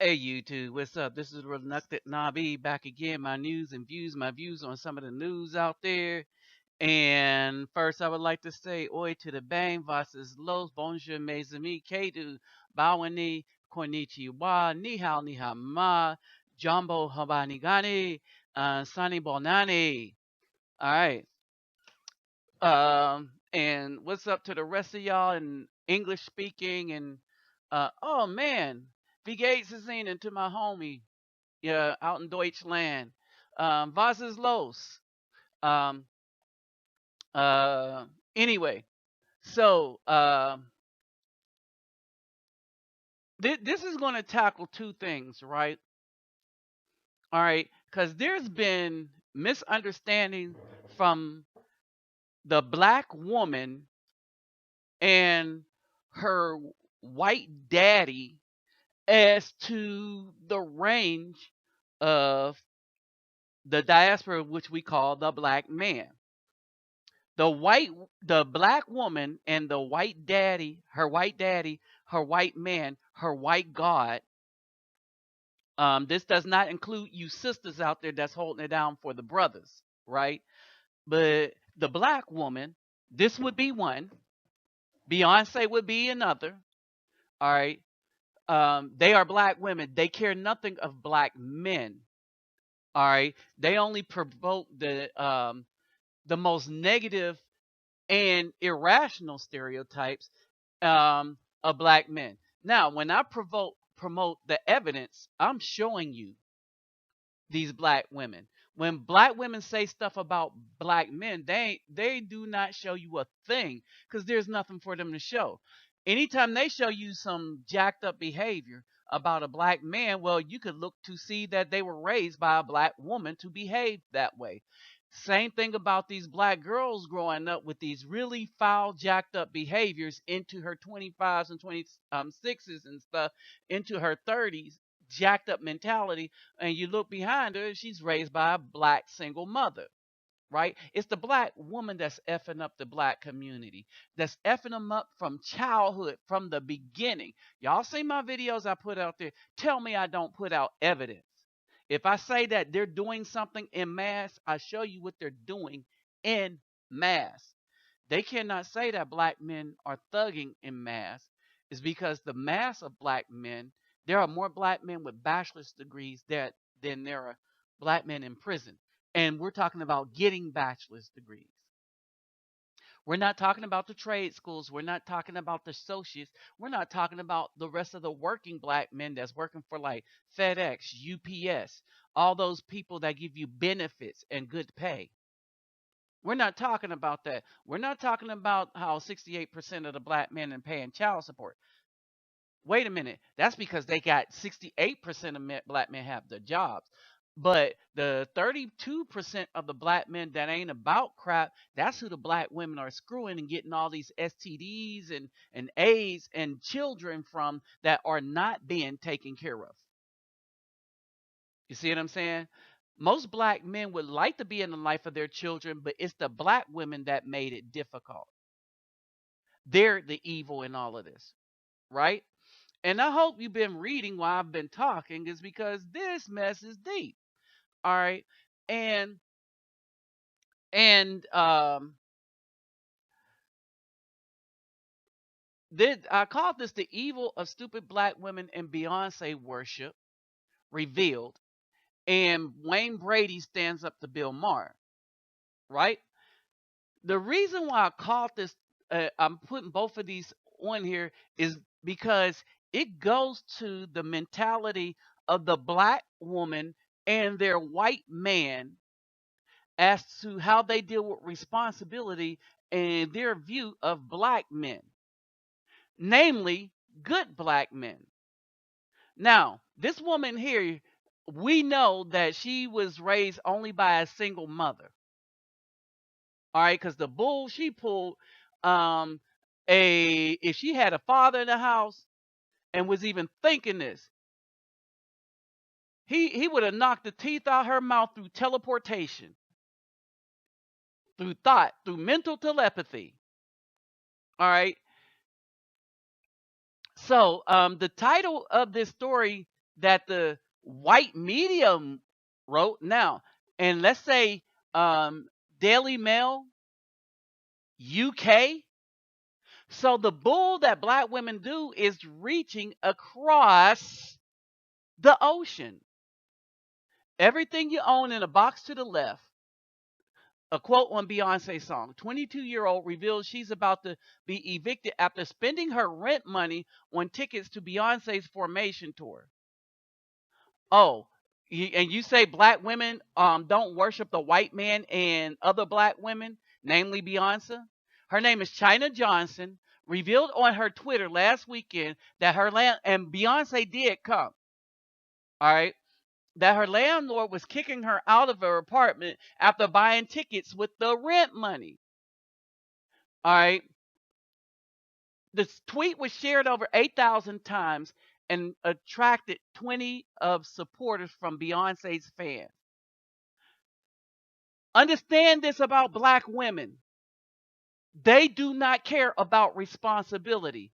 Hey YouTube, what's up? This is Reluctant Nabi back again. My news and views, my views on some of the news out there. And first, I would like to say, Oi to the bang, Vasis Los, Bonjour, mes amis, Kedu, Bawani, Konnichiwa, Ni hao ma, Jumbo Habanigani, Sunny Bonani. All right. And what's up to the rest of y'all in English speaking? And oh man, wie geht's es Ihnen to my homie? Yeah, out in Deutschland. Was ist los? Um, uh, anyway, so this is going to tackle two things, right? All right, because there's been misunderstanding from the black woman and her white daddy as to the range of the diaspora, which we call the black man. The black woman and the white daddy, her white man, her white God. This does not include you sisters out there that's holding it down for the brothers, right? But the black woman, this would be one. Beyonce would be another. All right. They are black women. They care nothing of black men. All right. They only provoke the most negative and irrational stereotypes of black men. Now, when I promote the evidence, I'm showing you these black women. When black women say stuff about black men, they do not show you a thing because there's nothing for them to show. Anytime they show you some jacked up behavior about a black man, well, you could look to see that they were raised by a black woman to behave that way. Same thing about these black girls growing up with these really foul, jacked up behaviors into her 25s and 26s and stuff, into her 30s, jacked up mentality. And you look behind her, she's raised by a black single mother, right? It's the black woman that's effing up the black community, that's effing them up from childhood, from the beginning. Y'all see my videos I put out there. Tell me I don't put out evidence. If I say that they're doing something in mass, I show you what they're doing in mass. They cannot say that black men are thugging in mass. It's because the mass of black men, there are more black men with bachelor's degrees than there are black men in prison. And we're talking about getting bachelor's degrees. We're not talking about the trade schools. We're not talking about the associates. We're not talking about the rest of the working black men that's working for like FedEx, UPS, all those people that give you benefits and good pay. We're not talking about that. We're not talking about how 68% of the black men are paying child support. Wait a minute. That's because they got 68% of black men have the jobs. But the 32% of the black men that ain't about crap, that's who the black women are screwing and getting all these STDs and AIDS and children from that are not being taken care of. You see what I'm saying? Most black men would like to be in the life of their children, but it's the black women that made it difficult. They're the evil in all of this, right? And I hope you've been reading while I've been talking, is because this mess is deep. All right. And and I called this the evil of stupid black women and Beyonce worship revealed. And Wayne Brady stands up to Bill Maher, right? The reason why I called this, I'm putting both of these on here, is because it goes to the mentality of the black woman and their white man as to how they deal with responsibility and their view of black men, namely good black men. Now, this woman here, we know that she was raised only by a single mother. All right, because the bull she pulled, if she had a father in the house and was even thinking this, he would have knocked the teeth out her mouth through teleportation, through thought, through mental telepathy. All right. So the title of this story that the white medium wrote. Now, and let's say Daily Mail UK. So the bull that black women do is reaching across the ocean. Everything you own in a box to the left. A quote on Beyonce's song. 22-year-old reveals she's about to be evicted after spending her rent money on tickets to Beyonce's Formation tour. Oh, and you say black women don't worship the white man and other black women, namely Beyonce? Her name is China Johnson, revealed on her Twitter last weekend that her land and Beyonce did come. All right. That her landlord was kicking her out of her apartment after buying tickets with the rent money. All right. The tweet was shared over 8,000 times and attracted 20 of supporters from Beyonce's fans. Understand this about black women. They do not care about responsibility.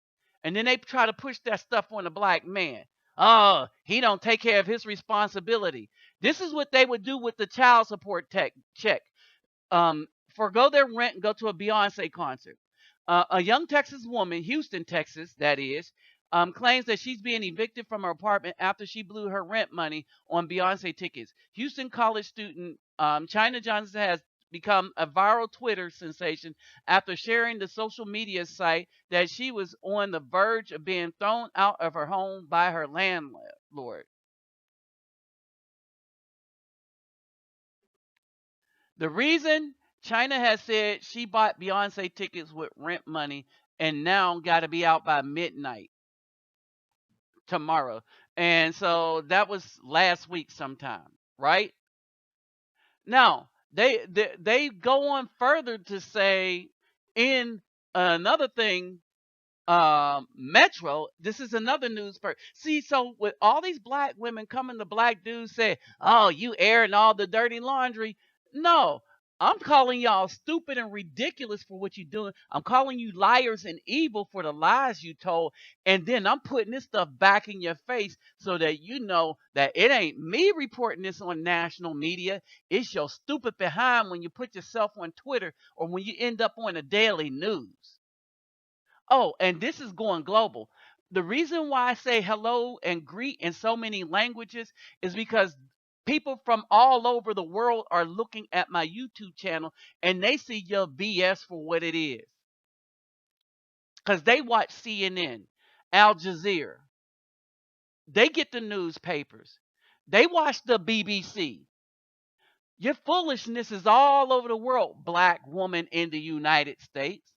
And then they try to push that stuff on a black man. Oh, he don't take care of his responsibility. This is what they would do with the child support check. Forgo their rent and go to a Beyonce concert. A young Texas woman, Houston, Texas, that is, claims that she's being evicted from her apartment after she blew her rent money on Beyonce tickets. Houston college student China Johnson has become a viral Twitter sensation after sharing the social media site that she was on the verge of being thrown out of her home by her landlord. The reason China has said she bought Beyonce tickets with rent money and now got to be out by midnight tomorrow. And so that was last week sometime, right? Now, they go on further to say in another thing Metro, this is another news person. See, so with all these black women coming to black dudes say, "Oh, you airing all the dirty laundry." No, I'm calling y'all stupid and ridiculous for what you're doing. I'm calling you liars and evil for the lies you told, and then I'm putting this stuff back in your face so that you know that it ain't me reporting this on national media. It's your stupid behind when you put yourself on Twitter or when you end up on the daily news. Oh, and this is going global. The reason why I say hello and greet in so many languages is because people from all over the world are looking at my YouTube channel and they see your BS for what it is. Because they watch CNN, Al Jazeera, they get the newspapers, they watch the BBC. Your foolishness is all over the world, black woman in the United States.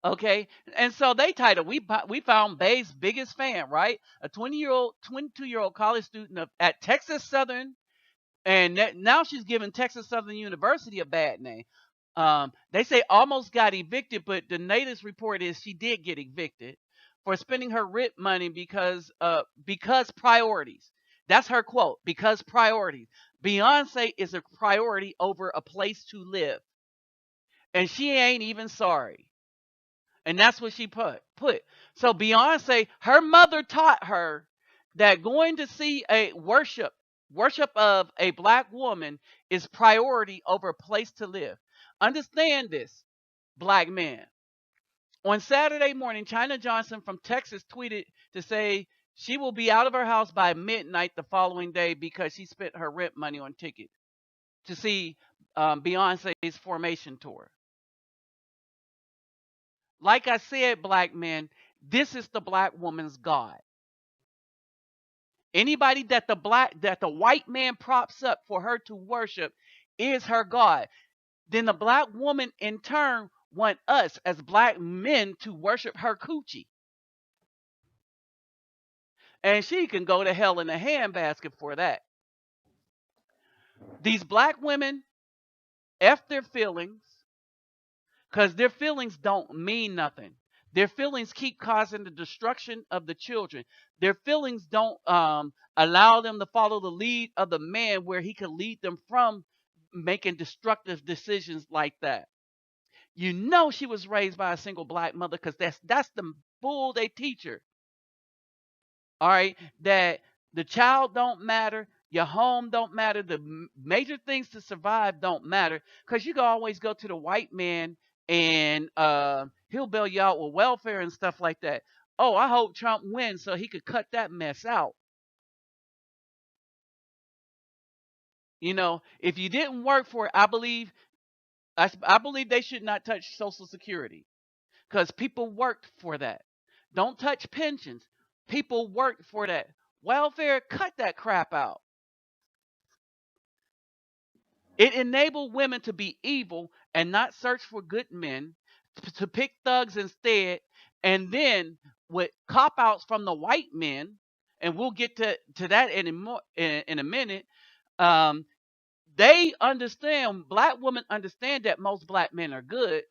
Okay, and so they titled we found Bay's biggest fan, right? A 22-year old college student at Texas Southern, and now she's giving Texas Southern University a bad name. They say almost got evicted, but the latest report is she did get evicted for spending her rent money because priorities. That's her quote. Because priorities. Beyonce is a priority over a place to live, and she ain't even sorry. And that's what she put. So Beyonce, her mother taught her that going to see a worship of a black woman is priority over a place to live. Understand this, black man. On Saturday morning, China Johnson from Texas tweeted to say she will be out of her house by midnight the following day because she spent her rent money on tickets to see Beyonce's Formation tour. Like I said, black men, this is the black woman's God. Anybody that the white man props up for her to worship is her God. Then the black woman in turn want us as black men to worship her coochie. And she can go to hell in a handbasket for that. These black women F their feelings because their feelings don't mean nothing. Their feelings keep causing the destruction of the children. Their feelings don't allow them to follow the lead of the man where he can lead them from making destructive decisions like that. You know she was raised by a single black mother because that's the bull they teach her. All right, that the child don't matter, your home don't matter, the major things to survive don't matter, because you can always go to the white man and he'll bail you out with welfare and stuff like that. Oh, I hope Trump wins so he could cut that mess out. If you didn't work for it, I believe they should not touch Social Security, because people worked for that. Don't touch pensions. People worked for that. Welfare, cut that crap out. It enabled women to be evil and not search for good men, to pick thugs instead, and then with cop outs from the white men, and we'll get to that in a minute. Um, they understand, black women understand that most black men are good,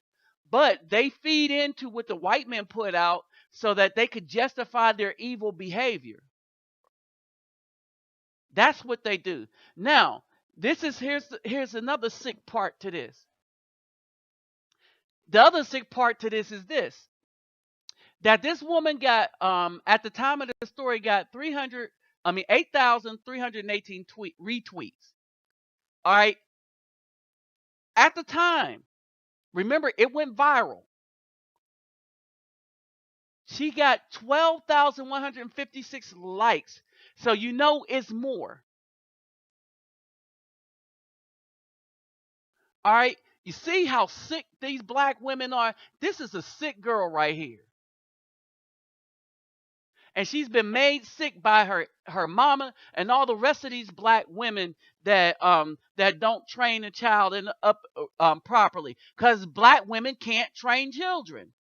but they feed into what the white men put out so that they could justify their evil behavior. That's what they do. Now, here's another sick part to this. The other sick part to this is this: that this woman got at the time of the story got 8,318 retweets. All right. At the time, remember, it went viral. She got 12,156 likes. So it's more. All right. You see how sick these black women are? This is a sick girl right here. And she's been made sick by her mama and all the rest of these black women that don't train a child up properly, because black women can't train children.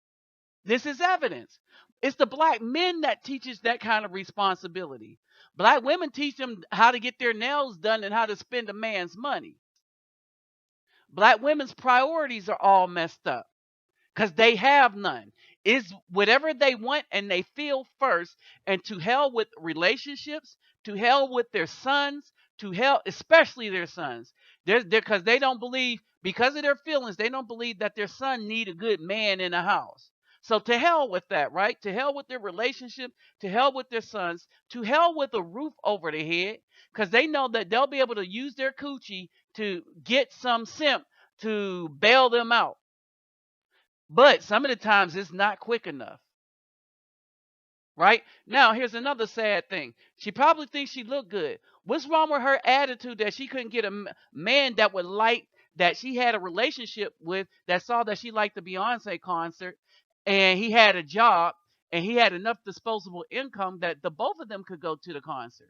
This is evidence. It's the black men that teaches that kind of responsibility. Black women teach them how to get their nails done and how to spend a man's money. Black women's priorities are all messed up because they have none. Is whatever they want and they feel first, and to hell with relationships, to hell with their sons, to hell, especially their sons. Because they don't believe, because of their feelings, they don't believe that their son need a good man in the house. So to hell with that, right? To hell with their relationship, to hell with their sons, to hell with a roof over their head, because they know that they'll be able to use their coochie to get some simp to bail them out. But some of the times it's not quick enough. Right? Now, here's another sad thing. She probably thinks she looked good. What's wrong with her attitude that she couldn't get a man that would like, that she had a relationship with, that saw that she liked the Beyonce concert, and he had a job, and he had enough disposable income that the both of them could go to the concert?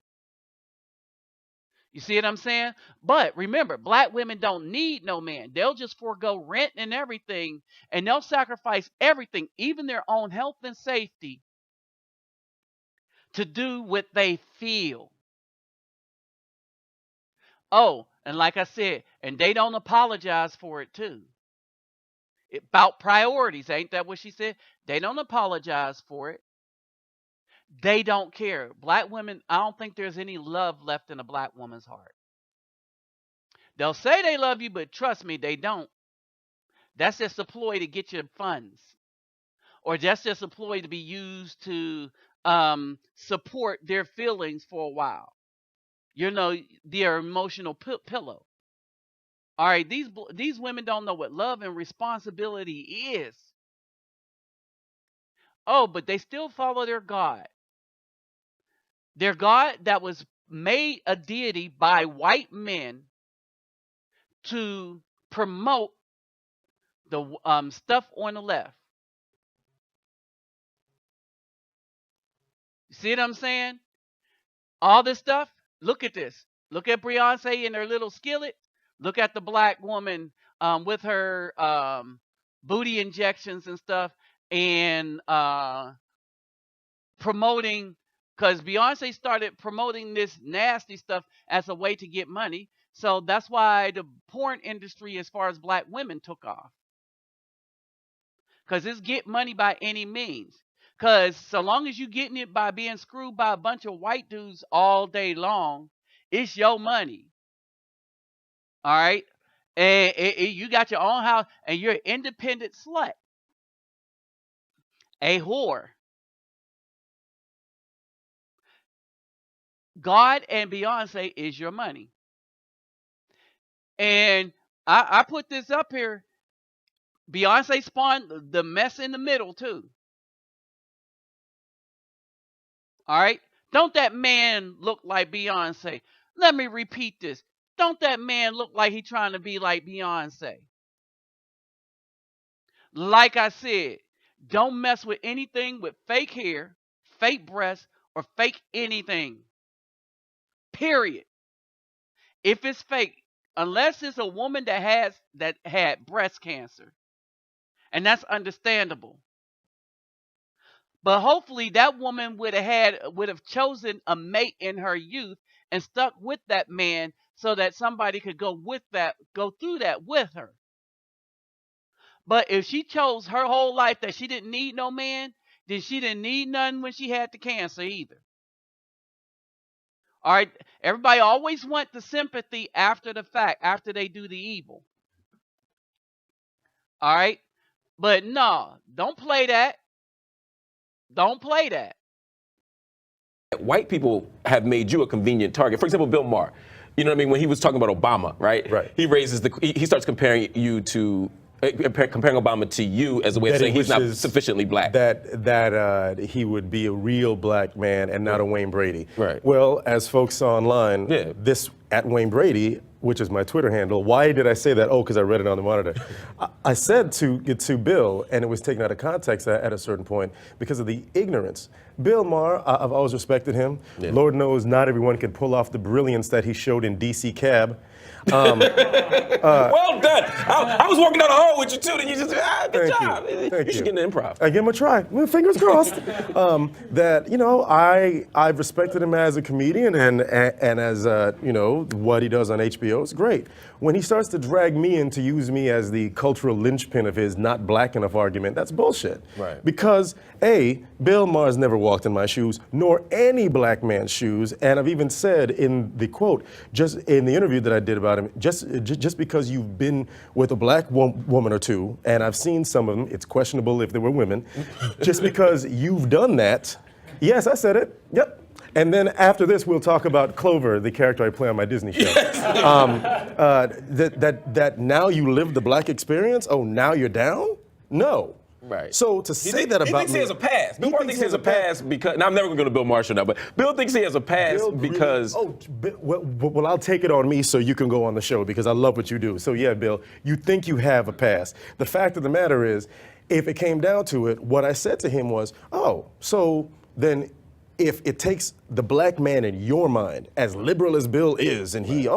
You see what I'm saying? But remember, black women don't need no man. They'll just forego rent and everything, and they'll sacrifice everything, even their own health and safety, to do what they feel. Oh, and like I said, and they don't apologize for it too. About priorities, ain't that what she said? They don't apologize for it. They don't care. Black women, I don't think there's any love left in a black woman's heart. They'll say they love you, but trust me, they don't. That's just a ploy to get your funds, or that's just a ploy to be used to support their feelings for a while. Their emotional pillow. All right, these women don't know what love and responsibility is. Oh, but they still follow their God. Their God that was made a deity by white men to promote the stuff on the left. You see what I'm saying? All this stuff. Look at this. Look at Beyonce in her little skillet. Look at the black woman with her booty injections and stuff, and promoting, because Beyonce started promoting this nasty stuff as a way to get money. So that's why the porn industry, as far as black women, took off. Because it's get money by any means. Because so long as you getting it by being screwed by a bunch of white dudes all day long, it's your money. All right? And you got your own house, and you're an independent slut. A whore. God and Beyonce is your money. And I put this up here. Beyonce spawned the mess in the middle too. All right. Don't that man look like Beyonce? Let me repeat this. Don't that man look like he trying to be like Beyonce? Like I said, don't mess with anything with fake hair, fake breasts, or fake anything. Period. If it's fake, unless it's a woman that had breast cancer, and that's understandable. But hopefully that woman would have chosen a mate in her youth and stuck with that man so that somebody could go through that with her. But if she chose her whole life that she didn't need no man, then she didn't need none when she had the cancer either. All right. Everybody always want the sympathy after the fact, after they do the evil. All right. But no, don't play that. Don't play that. White people have made you a convenient target. For example, Bill Maher. You know what I mean? When he was talking about Obama, right? Right. He starts comparing you to comparing Obama to you as a way of saying he's not sufficiently black. That he would be a real black man and not a Wayne Brady. Right. Well, as folks saw online, this at Wayne Brady, which is my Twitter handle. Why did I say that? Oh, because I read it on the monitor. I said to Bill, and it was taken out of context at a certain point because of the ignorance. Bill Maher, I've always respected him. Yeah. Lord knows not everyone can pull off the brilliance that he showed in DC Cab. Well done. I was walking down the hall with you too, and you just good job. You should get into improv. I give him a try. Fingers crossed. I've respected him as a comedian and as what he does on HBO is great. When he starts to drag me in to use me as the cultural linchpin of his not black enough argument, that's bullshit. Right. Because Bill Maher's never walked in my shoes, nor any black man's shoes, and I've even said in the quote, just in the interview that I did about him, just because you've been with a black woman or two, and I've seen some of them, it's questionable if they were women, just because you've done that, yes, I said it, yep. And then after this, we'll talk about Clover, the character I play on my Disney show. That now you live the black experience? Oh, now you're down? No. Right. So to say that about he thinks he has a pass. Bill Maher thinks he has a pass because. Now I'm never going to go to Bill Maher show now, but Bill thinks he has a pass because. Well, I'll take it on me so you can go on the show because I love what you do. So yeah, Bill, you think you have a pass. The fact of the matter is, if it came down to it, what I said to him was, so then if it takes the black man in your mind, as liberal as Bill is, and he,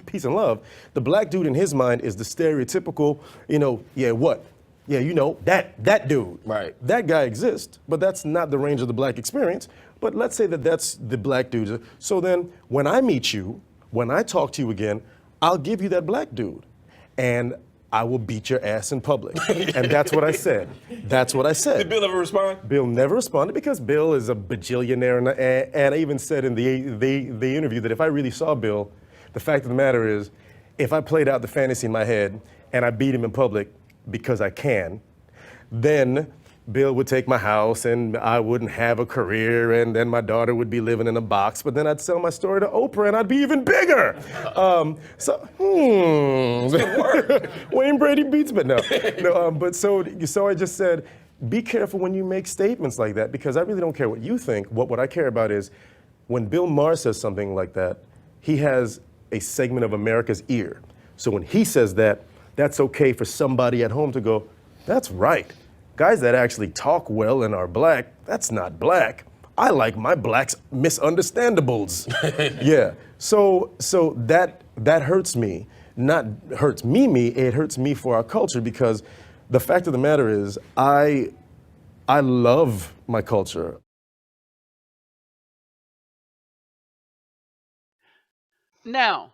peace and love, the black dude in his mind is the stereotypical, that dude. Right. That guy exists, but that's not the range of the black experience. But let's say that that's the black dude. So then when I meet you, when I talk to you again, I'll give you that black dude. And I will beat your ass in public. And that's what I said. That's what I said. Did Bill ever respond? Bill never responded because Bill is a bajillionaire. And I even said in the interview that if I really saw Bill, the fact of the matter is, if I played out the fantasy in my head and I beat him in public because I can, then Bill would take my house and I wouldn't have a career and then my daughter would be living in a box, but then I'd sell my story to Oprah and I'd be even bigger. Wayne Brady beats, but no. So I just said, be careful when you make statements like that because I really don't care what you think. What I care about is when Bill Maher says something like that, he has a segment of America's ear. So when he says that, that's okay for somebody at home to go, that's right. Guys that actually talk well and are black, that's not black. I like my blacks misunderstandables. Yeah. So that hurts me. Not hurts me, it hurts me for our culture because the fact of the matter is I love my culture. Now,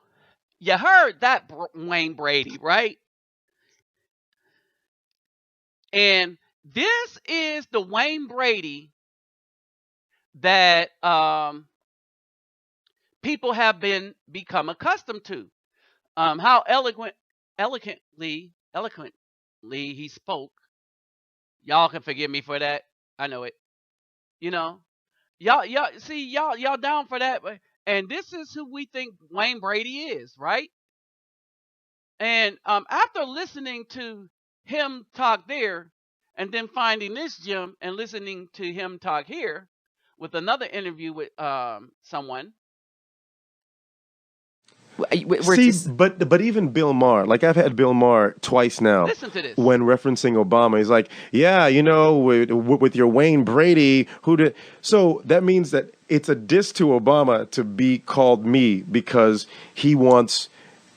you heard that, Wayne Brady, right? And this is the Wayne Brady that people have become accustomed to. How eloquently he spoke. Y'all can forgive me for that. I know it. Y'all see y'all down for that? And this is who we think Wayne Brady is, right? And after listening to him talk there, and then finding this Jim and listening to him talk here with another interview with someone. We're See, just but even Bill Maher, like I've had Bill Maher twice now, Listen to this. when referencing Obama, he's like, yeah, with your Wayne Brady, who did. So that means that it's a diss to Obama to be called me because he wants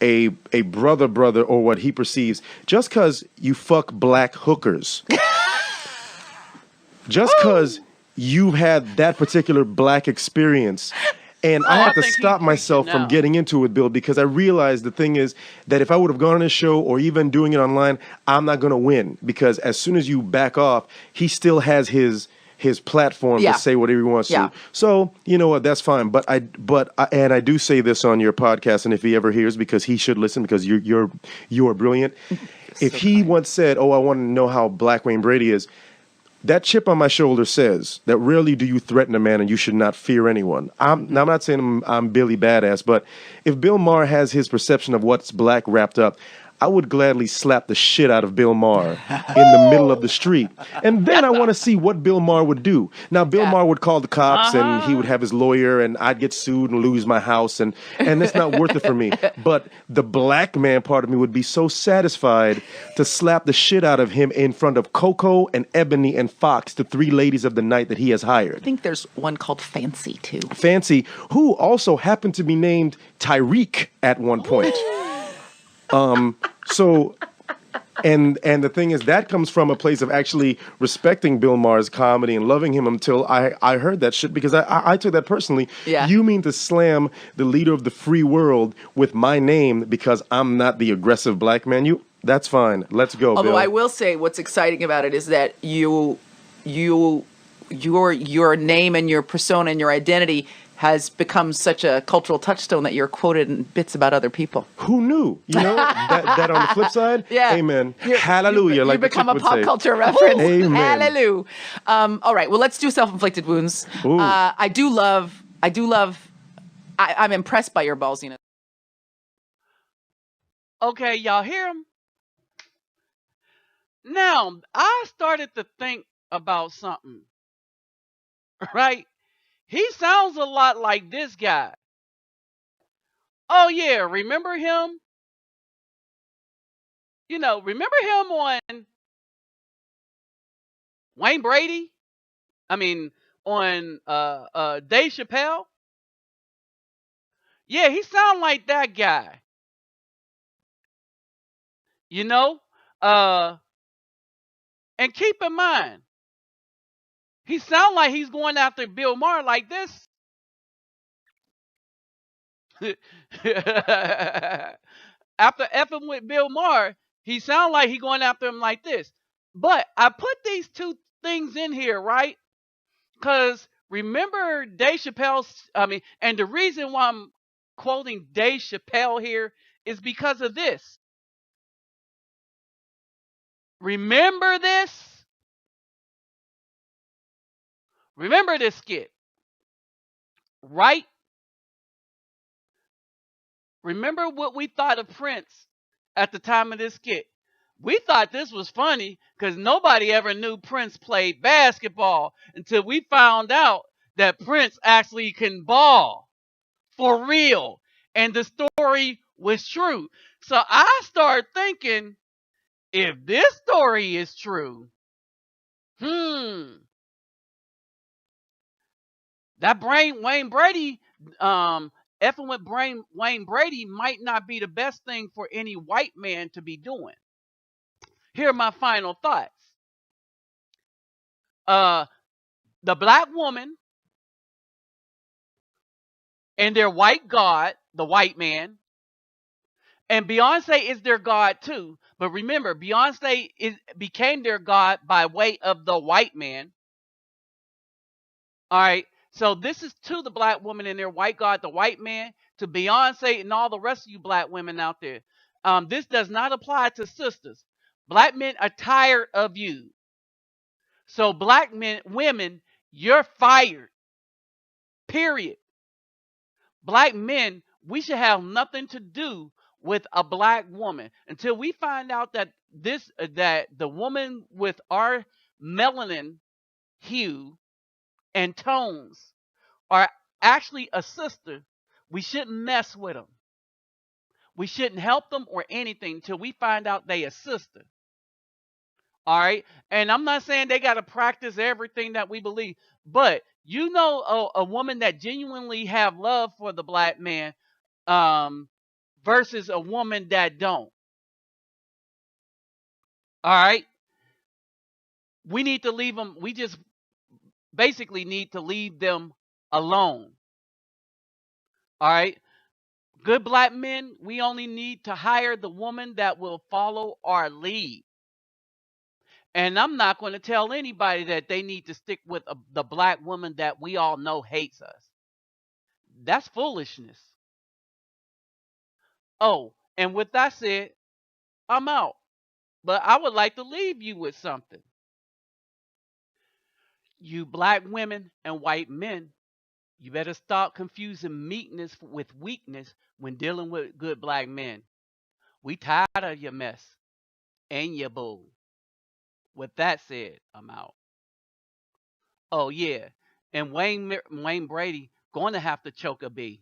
a brother or what he perceives. Just because you fuck black hookers, just because you've had that particular black experience. And Oh, I I had to think he's stop preaching myself from now. getting into it, Bill, because I realized the thing is that if I would have gone on his show or even doing it online, I'm not going to win. Because as soon as you back off, he still has his platform to Yeah. say whatever he wants Yeah. to. So you know what? That's fine. And I do say this on your podcast, and if he ever hears, because he should listen, because you're brilliant. If So he kind. once said, "Oh, I want to know how Black Wayne Brady is," that chip on my shoulder says that rarely do you threaten a man and you should not fear anyone. Now I'm not saying I'm Billy Badass, but if Bill Maher has his perception of what's black wrapped up, I would gladly slap the shit out of Bill Maher in the middle of the street. And then I want to see what Bill Maher would do. Now, Bill Yeah. Maher would call the cops and he would Uh-huh. have his lawyer and I'd get sued and lose my house. And that's not worth it for me. But the black man part of me would be so satisfied to slap the shit out of him in front of Coco and Ebony and Fox, the three ladies of the night that he has I hired. think there's one called Fancy too. Fancy, who also happened to be named Tyreek at one point. So, and the thing is, that comes from a place of actually respecting Bill Maher's comedy and loving him until I heard that shit, because I took that personally. Yeah. You mean to slam the leader of the free world with my name because I'm not the aggressive black man? That's fine. Let's go, Although Bill. I will say, what's exciting about it is that your name and your persona and your identity has become such a cultural touchstone that you're quoted in bits about other people. Who knew? That on the flip side, Yeah. amen, You- hallelujah, You like the become chick a would pop say. culture reference. Amen. Hallelujah. All right. Well, let's do self-inflicted wounds. Ooh. I'm impressed by your ballsiness. Okay, y'all hear him? Now, I started to think about something, right? He sounds a lot like this guy. Oh, yeah, remember him? Remember him on Wayne Brady? I mean, on Dave Chappelle? Yeah, he sound like that guy. You know? Uh, and keep in mind, he sound like he's going after Bill Maher like this. After effing with Bill Maher, he sound like he going after him like this. But I put these two things in here, right? Because remember Dave Chappelle's, and the reason why I'm quoting Dave Chappelle here is because of this. Remember this? Remember this skit, right? Remember what we thought of Prince at the time of this skit. We thought this was funny because nobody ever knew Prince played basketball until we found out that Prince actually can ball for real. And the story was true. So I started thinking, if this story is true, that Wayne Brady, effing with Wayne Brady might not be the best thing for any white man to be doing. Here are my final thoughts. Uh, the black woman and their white god, the white man, and Beyonce is their god too. But remember, Beyonce became their god by way of the white man. All right. So this is to the black woman and their white god, the white man, to Beyonce and all the rest of you black women out there. This does not apply to sisters. Black men are tired of you. So black men, women, you're fired. Period. Black men, we should have nothing to do with a black woman until we find out that that the woman with our melanin hue and tones are actually a sister. We shouldn't mess with them. We shouldn't help them or anything until we find out they a sister. All right. And I'm not saying they got to practice everything that we believe, but you know, a woman that genuinely have love for the black man versus a woman that don't. All right. We need to leave them. We just basically need to leave them alone. All right. Good black men, we only need to hire the woman that will follow our lead. And I'm not going to tell anybody that they need to stick with the black woman that we all know hates us. That's foolishness. Oh, and with that said, I'm out. But I would like to leave you with something. You black women and white men, you better stop confusing meekness with weakness when dealing with good black men. We tired of your mess and your bull. With that said, I'm out. Oh yeah, and Wayne Brady going to have to choke a bee.